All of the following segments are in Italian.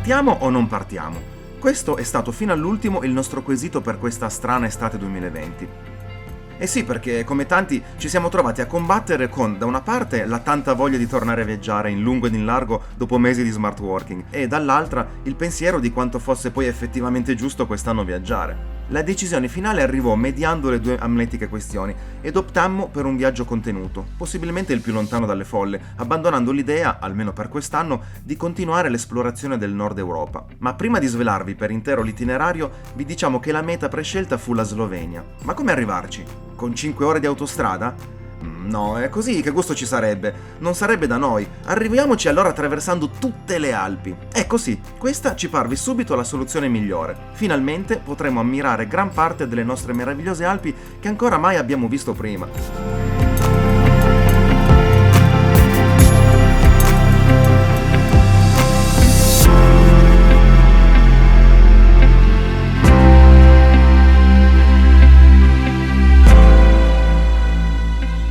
Partiamo o non partiamo? Questo è stato fino all'ultimo il nostro quesito per questa strana estate 2020. Eh sì, perché come tanti ci siamo trovati a combattere con, da una parte, la tanta voglia di tornare a viaggiare in lungo ed in largo dopo mesi di smart working e dall'altra il pensiero di quanto fosse poi effettivamente giusto quest'anno viaggiare. La decisione finale arrivò mediando le due amletiche questioni ed optammo per un viaggio contenuto, possibilmente il più lontano dalle folle, abbandonando l'idea, almeno per quest'anno, di continuare l'esplorazione del Nord Europa. Ma prima di svelarvi per intero l'itinerario, vi diciamo che la meta prescelta fu la Slovenia. Ma come arrivarci? Con 5 ore di autostrada? No, è così, che gusto ci sarebbe? Non sarebbe da noi. Arriviamoci allora attraversando tutte le Alpi. Ecco sì, questa ci parve subito la soluzione migliore. Finalmente potremo ammirare gran parte delle nostre meravigliose Alpi che ancora mai abbiamo visto prima.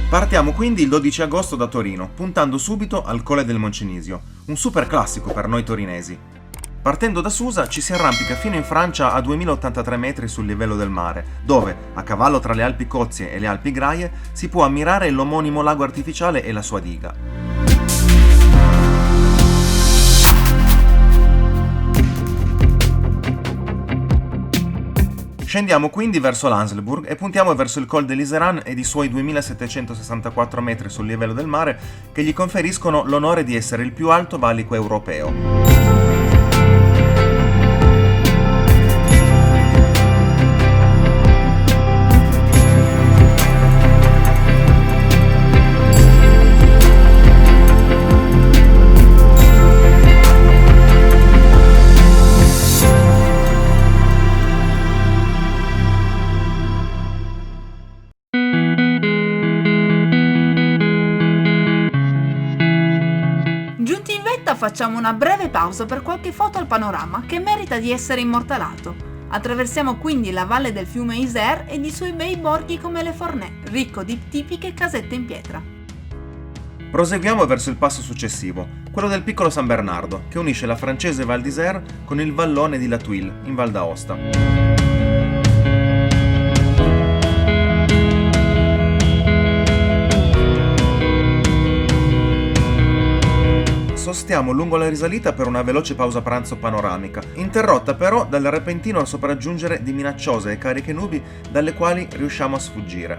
Partiamo quindi il 12 agosto da Torino, puntando subito al Colle del Moncenisio, un super classico per noi torinesi. Partendo da Susa ci si arrampica fino in Francia a 2083 metri sul livello del mare, dove, a cavallo tra le Alpi Cozie e le Alpi Graie, si può ammirare l'omonimo lago artificiale e la sua diga. Scendiamo quindi verso l'Anselburg e puntiamo verso il Col de l'Iseran ed i suoi 2764 metri sul livello del mare che gli conferiscono l'onore di essere il più alto valico europeo. Facciamo una breve pausa per qualche foto al panorama che merita di essere immortalato. Attraversiamo quindi la valle del fiume Isère ed i suoi bei borghi come Le Fornè, ricco di tipiche casette in pietra. Proseguiamo verso il passo successivo, quello del piccolo San Bernardo, che unisce la francese Val d'Isère con il vallone di La Tuile, in Val d'Aosta. Sostiamo lungo la risalita per una veloce pausa pranzo panoramica, interrotta però dal repentino sopraggiungere di minacciose e cariche nubi dalle quali riusciamo a sfuggire.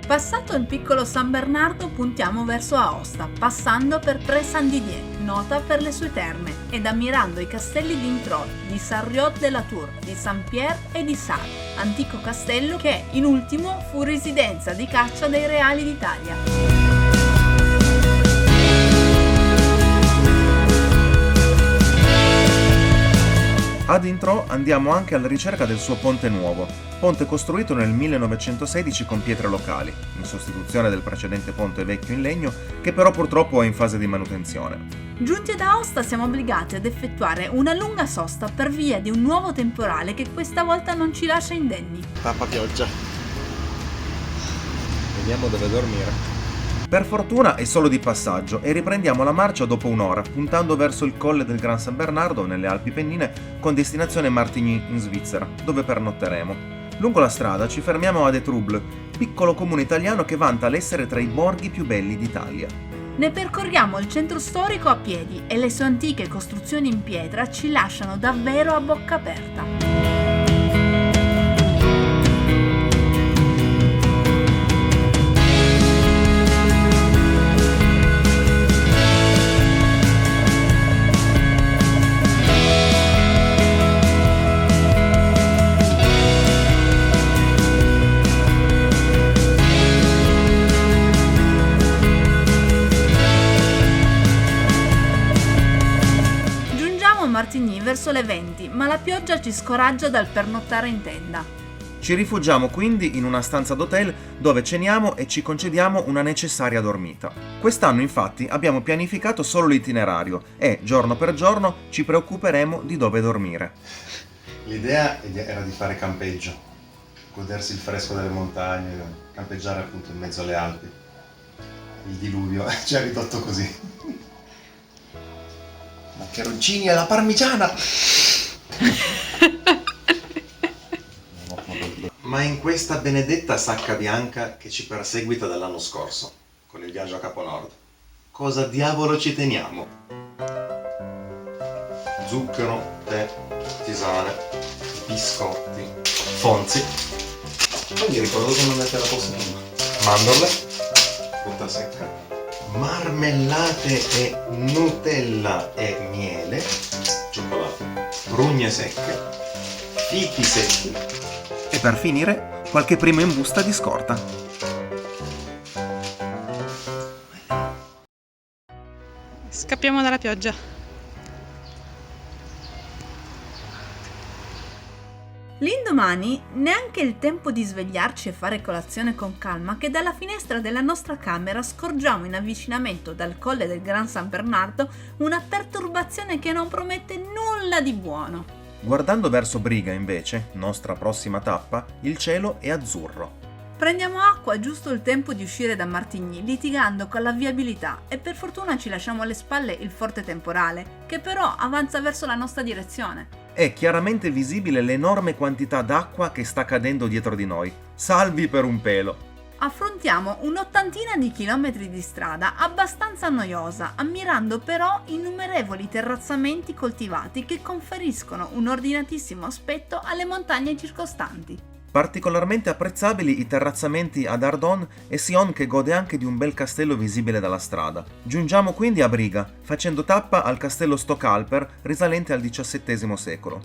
Passato il piccolo San Bernardo puntiamo verso Aosta, passando per Pré-Saint-Didier, nota per le sue terme, ed ammirando i castelli di Introl, di Sarriot-de-la-Tour, di Saint-Pierre e di Sales, antico castello che, in ultimo, fu residenza di caccia dei reali d'Italia. Ad Intrò andiamo anche alla ricerca del suo ponte nuovo, ponte costruito nel 1916 con pietre locali, in sostituzione del precedente ponte vecchio in legno che però purtroppo è in fase di manutenzione. Giunti ad Aosta siamo obbligati ad effettuare una lunga sosta per via di un nuovo temporale che questa volta non ci lascia indenni. Papà pioggia. Vediamo dove dormire. Per fortuna è solo di passaggio e riprendiamo la marcia dopo un'ora, puntando verso il colle del Gran San Bernardo nelle Alpi Pennine con destinazione Martigny in Svizzera, dove pernotteremo. Lungo la strada ci fermiamo ad Etruble, piccolo comune italiano che vanta l'essere tra i borghi più belli d'Italia. Ne percorriamo il centro storico a piedi e le sue antiche costruzioni in pietra ci lasciano davvero a bocca aperta. Martigny verso le 20, ma la pioggia ci scoraggia dal pernottare in tenda. Ci rifugiamo quindi in una stanza d'hotel dove ceniamo e ci concediamo una necessaria dormita. Quest'anno infatti abbiamo pianificato solo l'itinerario e, giorno per giorno, ci preoccuperemo di dove dormire. L'idea era di fare campeggio, godersi il fresco delle montagne, campeggiare appunto in mezzo alle Alpi. Il diluvio ci ha ridotto così. Maccheroncini alla parmigiana! Ma in questa benedetta sacca bianca che ci perseguita dall'anno scorso, con il viaggio a Capo Nord, cosa diavolo ci teniamo? Zucchero, tè, tisane, biscotti, fonzi. Poi mi ricordo che non mettere a posto prima. Mandorle, frutta secca, marmellate e Nutella e miele, cioccolato, prugne secche, fichi secchi. E per finire, qualche primo in busta di scorta. Scappiamo dalla pioggia. L'indomani, neanche il tempo di svegliarci e fare colazione con calma, che dalla finestra della nostra camera scorgiamo in avvicinamento dal colle del Gran San Bernardo una perturbazione che non promette nulla di buono. Guardando verso Briga, invece, nostra prossima tappa, il cielo è azzurro. Prendiamo acqua giusto il tempo di uscire da Martigny, litigando con la viabilità, e per fortuna ci lasciamo alle spalle il forte temporale, che però avanza verso la nostra direzione. È chiaramente visibile l'enorme quantità d'acqua che sta cadendo dietro di noi. Salvi per un pelo! Affrontiamo un'ottantina di chilometri di strada abbastanza noiosa, ammirando però innumerevoli terrazzamenti coltivati che conferiscono un ordinatissimo aspetto alle montagne circostanti. Particolarmente apprezzabili i terrazzamenti ad Ardon e Sion, che gode anche di un bel castello visibile dalla strada. Giungiamo quindi a Briga, facendo tappa al castello Stockalper, risalente al XVII secolo.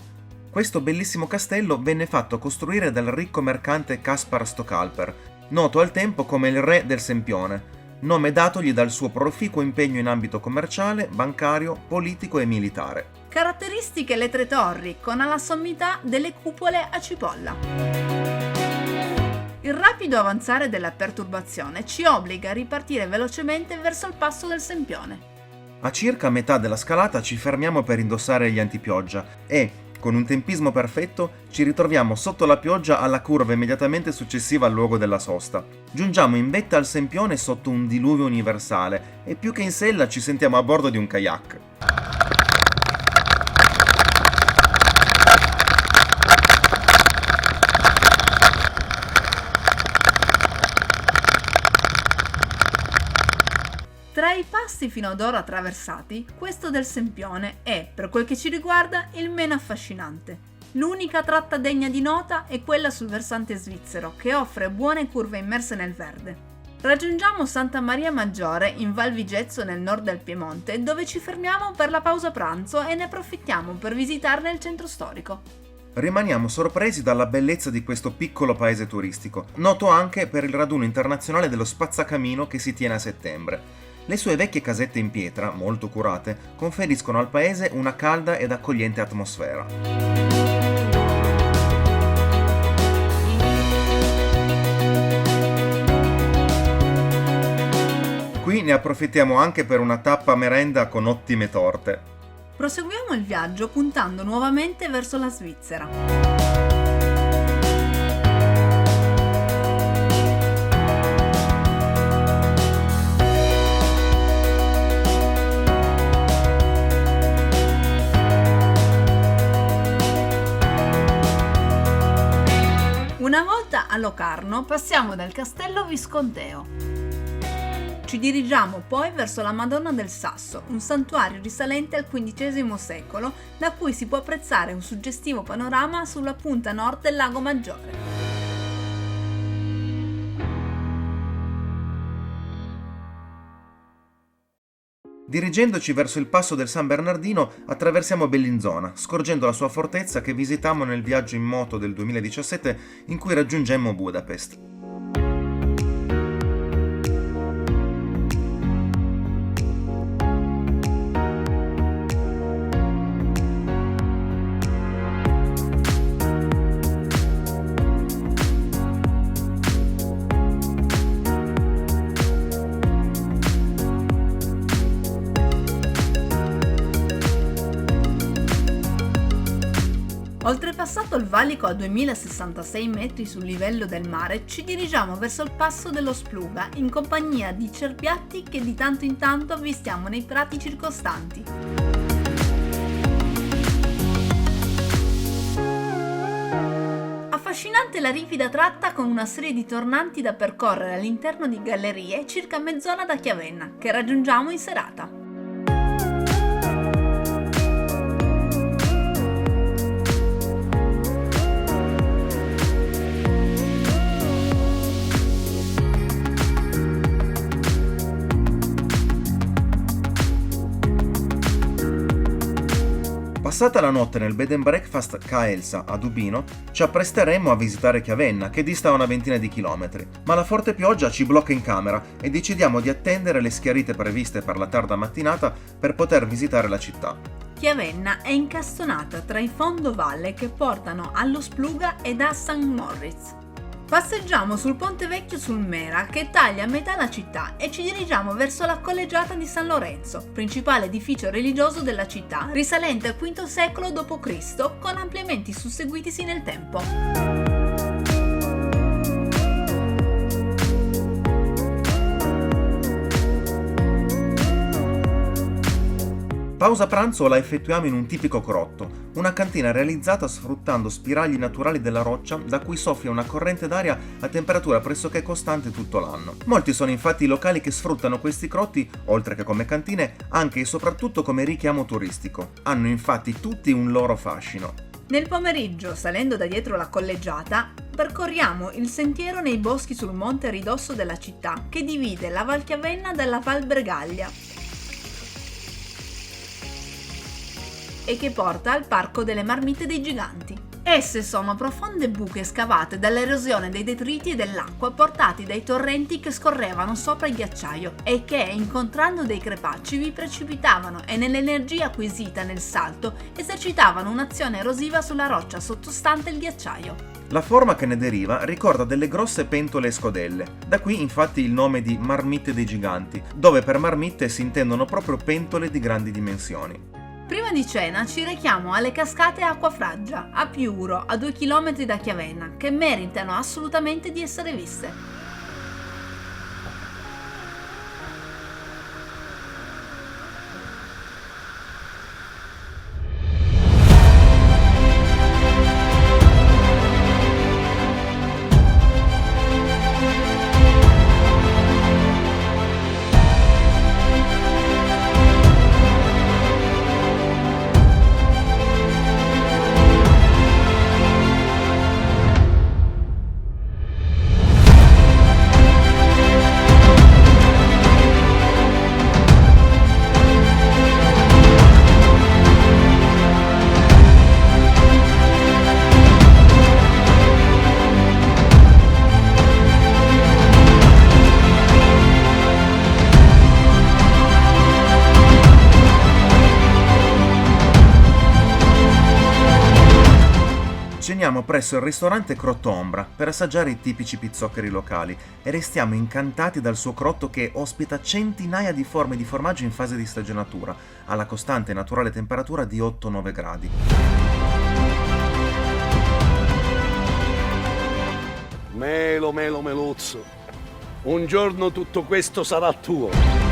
Questo bellissimo castello venne fatto costruire dal ricco mercante Caspar Stockalper, noto al tempo come il re del Sempione, nome datogli dal suo proficuo impegno in ambito commerciale, bancario, politico e militare. Caratteristiche le tre torri, con alla sommità delle cupole a cipolla. Il rapido avanzare della perturbazione ci obbliga a ripartire velocemente verso il passo del Sempione. A circa metà della scalata ci fermiamo per indossare gli antipioggia e, con un tempismo perfetto, ci ritroviamo sotto la pioggia alla curva immediatamente successiva al luogo della sosta. Giungiamo in vetta al Sempione sotto un diluvio universale e più che in sella ci sentiamo a bordo di un kayak. Tra i passi fino ad ora attraversati, questo del Sempione è, per quel che ci riguarda, il meno affascinante. L'unica tratta degna di nota è quella sul versante svizzero, che offre buone curve immerse nel verde. Raggiungiamo Santa Maria Maggiore in Val Vigezzo nel nord del Piemonte, dove ci fermiamo per la pausa pranzo e ne approfittiamo per visitarne il centro storico. Rimaniamo sorpresi dalla bellezza di questo piccolo paese turistico, noto anche per il raduno internazionale dello spazzacamino che si tiene a settembre. Le sue vecchie casette in pietra, molto curate, conferiscono al paese una calda ed accogliente atmosfera. Qui ne approfittiamo anche per una tappa merenda con ottime torte. Proseguiamo il viaggio puntando nuovamente verso la Svizzera. Una volta a Locarno passiamo dal castello visconteo. Ci dirigiamo poi verso la Madonna del Sasso, un santuario risalente al XV secolo, da cui si può apprezzare un suggestivo panorama sulla punta nord del Lago Maggiore. Dirigendoci verso il passo del San Bernardino attraversiamo Bellinzona, scorgendo la sua fortezza che visitammo nel viaggio in moto del 2017 in cui raggiungemmo Budapest. Oltrepassato il valico a 2066 metri sul livello del mare, ci dirigiamo verso il passo dello Spluga in compagnia di cerbiatti che di tanto in tanto avvistiamo nei prati circostanti. Affascinante la ripida tratta con una serie di tornanti da percorrere all'interno di gallerie circa mezz'ora da Chiavenna, che raggiungiamo in serata. Passata la notte nel bed and breakfast Ca' Elsa a Dubino, ci appresteremo a visitare Chiavenna, che dista una ventina di chilometri, ma la forte pioggia ci blocca in camera e decidiamo di attendere le schiarite previste per la tarda mattinata per poter visitare la città. Chiavenna è incastonata tra i fondovalle che portano allo Spluga ed a St. Moritz. Passeggiamo sul Ponte Vecchio sul Mera che taglia a metà la città e ci dirigiamo verso la collegiata di San Lorenzo, principale edificio religioso della città, risalente al V secolo d.C., con ampliamenti susseguitisi nel tempo. Pausa pranzo la effettuiamo in un tipico crotto, una cantina realizzata sfruttando spiragli naturali della roccia da cui soffia una corrente d'aria a temperatura pressoché costante tutto l'anno. Molti sono infatti i locali che sfruttano questi crotti, oltre che come cantine, anche e soprattutto come richiamo turistico. Hanno infatti tutti un loro fascino. Nel pomeriggio, salendo da dietro la collegiata, percorriamo il sentiero nei boschi sul monte a ridosso della città che divide la Val Chiavenna dalla Val Bregaglia e che porta al Parco delle Marmite dei Giganti. Esse sono profonde buche scavate dall'erosione dei detriti e dell'acqua portati dai torrenti che scorrevano sopra il ghiacciaio e che, incontrando dei crepacci, vi precipitavano e nell'energia acquisita nel salto esercitavano un'azione erosiva sulla roccia sottostante il ghiacciaio. La forma che ne deriva ricorda delle grosse pentole e scodelle, da qui infatti il nome di Marmite dei Giganti, dove per marmitte si intendono proprio pentole di grandi dimensioni. Prima di cena ci rechiamo alle cascate Acquafraggia, a Piuro, a 2 km da Chiavenna, che meritano assolutamente di essere viste. Ceniamo presso il ristorante Crotto Ombra per assaggiare i tipici pizzoccheri locali e restiamo incantati dal suo crotto che ospita centinaia di forme di formaggio in fase di stagionatura, alla costante e naturale temperatura di 8-9 gradi. Melo, melo, meluzzo. Un giorno tutto questo sarà tuo.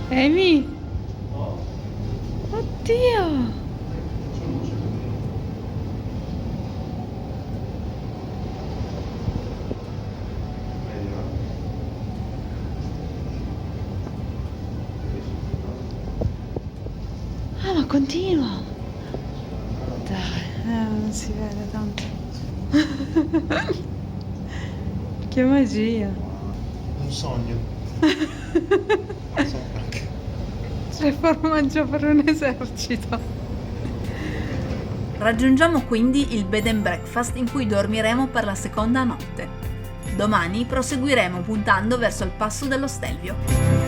Amy? Oddio! Ah, ma continua! Dai, non si vede tanto. Che magia! Un sogno. Non so perché. C'è formaggio per un esercito. Raggiungiamo quindi il bed and breakfast in cui dormiremo per la seconda notte. Domani proseguiremo puntando verso il passo dello Stelvio.